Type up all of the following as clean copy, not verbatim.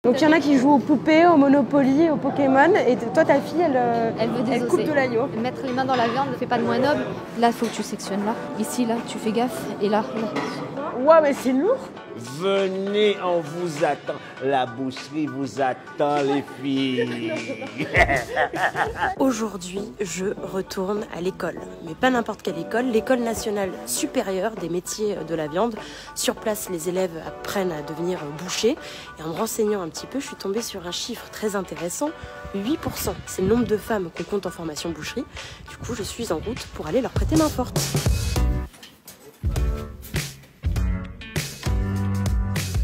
Donc il y en a qui jouent aux poupées, au Monopoly, au Pokémon, et toi ta fille elle coupe de l'agneau. Mettre les mains dans la viande ne fait pas de moins noble. Là il faut que tu sectionnes là, ici là tu fais gaffe, et là. Ouais mais c'est lourd. Venez, on vous attend. La boucherie vous attend, les filles. Aujourd'hui, je retourne à l'école. Mais pas n'importe quelle école, l'école nationale supérieure des métiers de la viande. Sur place, les élèves apprennent à devenir bouchers. Et en me renseignant un petit peu, je suis tombée sur un chiffre très intéressant. 8%, c'est le nombre de femmes qu'on compte en formation boucherie. Du coup, je suis en route pour aller leur prêter main forte.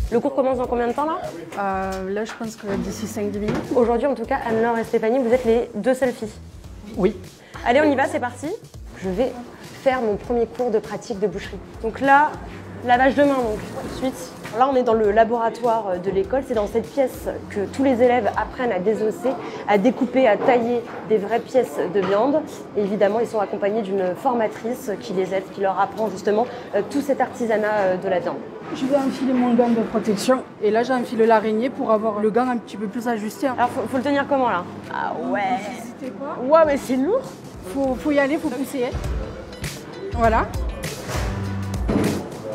Le cours commence dans combien de temps là? Là, je pense que d'ici 5-10 minutes. Aujourd'hui, en tout cas, Anne-Laure et Stéphanie, vous êtes les deux seules filles. Oui. Allez, on y va, c'est parti. Je vais faire mon premier cours de pratique de boucherie. Donc là, lavage de main, donc tout de suite. Là, on est dans le laboratoire de l'école. C'est dans cette pièce que tous les élèves apprennent à désosser, à découper, à tailler des vraies pièces de viande. Et évidemment, ils sont accompagnés d'une formatrice qui les aide, qui leur apprend justement tout cet artisanat de la viande. Je vais enfiler mon gant de protection et là j'enfile l'araignée pour avoir le gant un petit peu plus ajusté. Alors faut le tenir comment là? Ah ouais. N'hésitez pas. Ouais mais c'est lourd. Faut y aller, faut pousser. Voilà.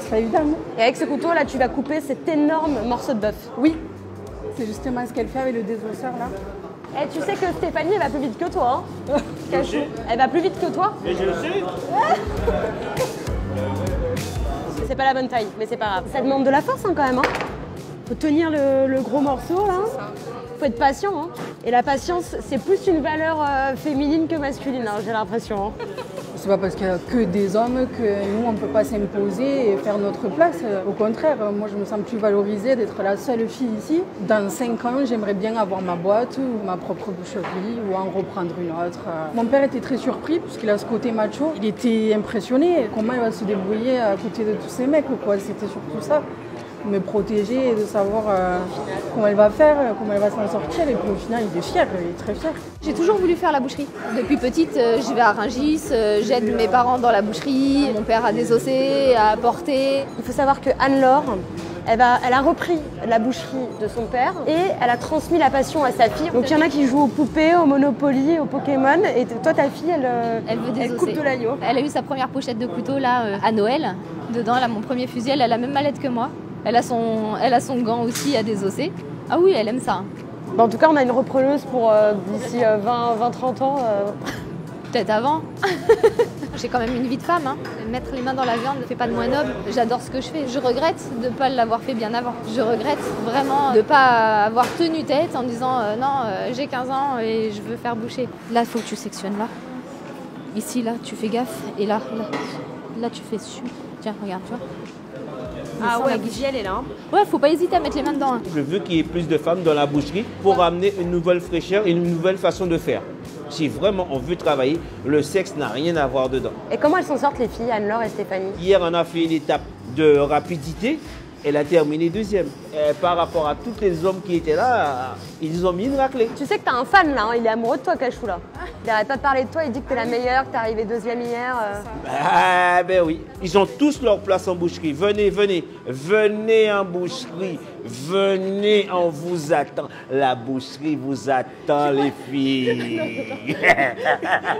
C'est pas évident. Et avec ce couteau là tu vas couper cet énorme morceau de bœuf. Oui. C'est justement ce qu'elle fait avec le désosseur là. Eh, tu sais que Stéphanie elle va plus vite que toi hein. Cachou. Elle va plus vite que toi. Et je le sais. C'est pas la bonne taille, mais c'est pas grave. Ça demande de la force hein, quand même. Hein. Faut tenir le gros morceau là. Faut être patient. Hein. Et la patience, c'est plus une valeur féminine que masculine, hein, j'ai l'impression. Hein. C'est pas parce qu'il n'y a que des hommes que nous on peut pas s'imposer et faire notre place. Au contraire, moi je me sens plus valorisée d'être la seule fille ici. Dans 5 ans, j'aimerais bien avoir ma boîte ou ma propre boucherie ou en reprendre une autre. Mon père était très surpris parce qu'il a ce côté macho. Il était impressionné. Comment il va se débrouiller à côté de tous ces mecs quoi. C'était surtout ça. Me protéger et de savoir comment elle va faire, comment elle va s'en sortir. Et puis au final, il est fier, il est très fier. J'ai toujours voulu faire la boucherie. Depuis petite, je vais à Rungis, j'aide mes parents dans la boucherie, mon père a désossé, a apporté. Il faut savoir que Anne-Laure, elle a repris la boucherie de son père et elle a transmis la passion à sa fille. Donc il y en a qui jouent aux poupées, au Monopoly, au Pokémon, et toi ta fille, elle coupe de l'agneau. Elle a eu sa première pochette de couteau là à Noël. Dedans, elle a mon premier fusil, elle a la même mallette que moi. Elle a son gant aussi à désosser. Ah oui, elle aime ça. Bon, en tout cas, on a une repreneuse pour d'ici 20-30 ans. Peut-être avant. J'ai quand même une vie de femme. Hein. Mettre les mains dans la viande ne fait pas de moins noble. J'adore ce que je fais. Je regrette de ne pas l'avoir fait bien avant. Je regrette vraiment de ne pas avoir tenu tête en disant non, j'ai 15 ans et je veux faire boucher. Là, il faut que tu sectionnes là. Ici, là, tu fais gaffe. Et là tu fais su. Tiens, regarde, tu vois. Ah ouais, la bougie, elle est là. Hein. Ouais, faut pas hésiter à mettre les mains dedans. Hein. Je veux qu'il y ait plus de femmes dans la boucherie pour amener une nouvelle fraîcheur et une nouvelle façon de faire. Si vraiment on veut travailler, le sexe n'a rien à voir dedans. Et comment elles s'en sortent les filles, Anne-Laure et Stéphanie? Hier, on a fait une étape de rapidité. Elle a terminé deuxième. Et par rapport à tous les hommes qui étaient là, ils ont mis une raclée. Tu sais que t'as un fan là, hein, il est amoureux de toi, Cachou là. Il arrête pas de parler de toi, il dit que t'es la meilleure, que t'es arrivée deuxième hier. Ah ben oui, ils ont tous leur place en boucherie. Venez, venez, venez en boucherie. Venez, on vous attend. La boucherie vous attend, les filles.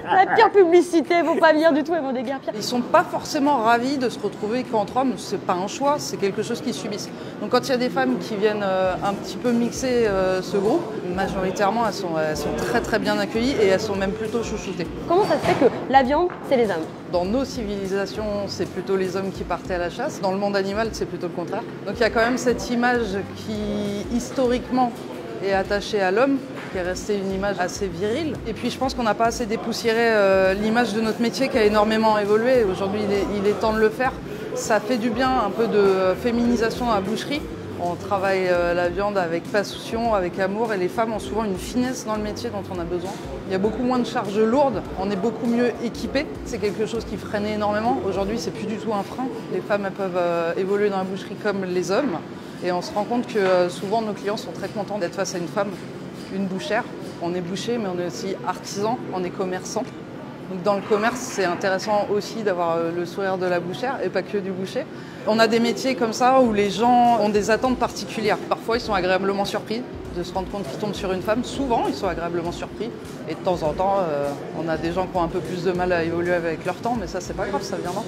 La pire publicité, ils vont pas venir du tout, ils vont déguerpir. Ils sont pas forcément ravis de se retrouver qu'entre hommes, c'est pas un choix, c'est quelque chose qu'ils subissent. Donc quand il y a des femmes qui viennent un petit peu mixer ce groupe, majoritairement elles sont très très bien accueillies et elles sont même plutôt chouchoutées. Comment ça se fait que la viande, c'est les hommes? Dans nos civilisations, c'est plutôt les hommes qui partaient à la chasse. Dans le monde animal, c'est plutôt le contraire. Donc il y a quand même cette image qui, historiquement, est attachée à l'homme, qui est restée une image assez virile. Et puis je pense qu'on n'a pas assez dépoussiéré l'image de notre métier qui a énormément évolué. Aujourd'hui, il est temps de le faire. Ça fait du bien, un peu de féminisation dans la boucherie. On travaille la viande avec passion, avec amour, et les femmes ont souvent une finesse dans le métier dont on a besoin. Il y a beaucoup moins de charges lourdes, on est beaucoup mieux équipés. C'est quelque chose qui freinait énormément. Aujourd'hui, c'est plus du tout un frein. Les femmes elles peuvent évoluer dans la boucherie comme les hommes. Et on se rend compte que souvent nos clients sont très contents d'être face à une femme, une bouchère. On est boucher, mais on est aussi artisan, on est commerçant. Donc dans le commerce, c'est intéressant aussi d'avoir le sourire de la bouchère et pas que du boucher. On a des métiers comme ça où les gens ont des attentes particulières. Parfois, ils sont agréablement surpris de se rendre compte qu'ils tombent sur une femme. Souvent, ils sont agréablement surpris. Et de temps en temps, on a des gens qui ont un peu plus de mal à évoluer avec leur temps, mais ça, c'est pas grave, ça viendra.